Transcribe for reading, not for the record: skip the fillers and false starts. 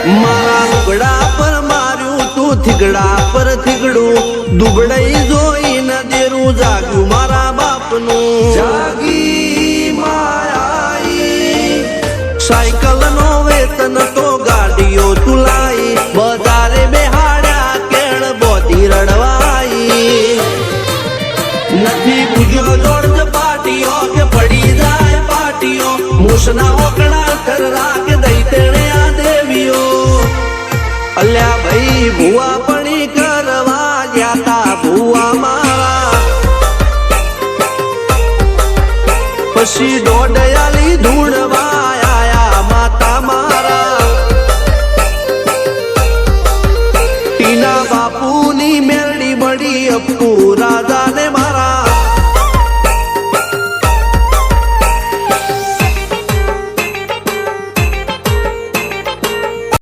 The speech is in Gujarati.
મારા લુગડા પર માર્યું તું થીગડા પર થીગડું દુબડાઈ જોઈ ન દેરું જાગ્યું મારા બાપનું જાગી માયાઈ સાયકલ નો વેતન તો ગાડીઓ તુલાઈ બજારે બેહાડ્યા કેળ બોધી રડવાઈ નથી પૂજ્યો જોડ પાટીઓ કે પડી જાય પાટીઓ મૂસના ઓકડા થરરા કે દઈ તેણે આ દેવીઓ અલ્યા ભાઈ ભુવા પણી કરવા ગયા તા ભુવા મારા પછી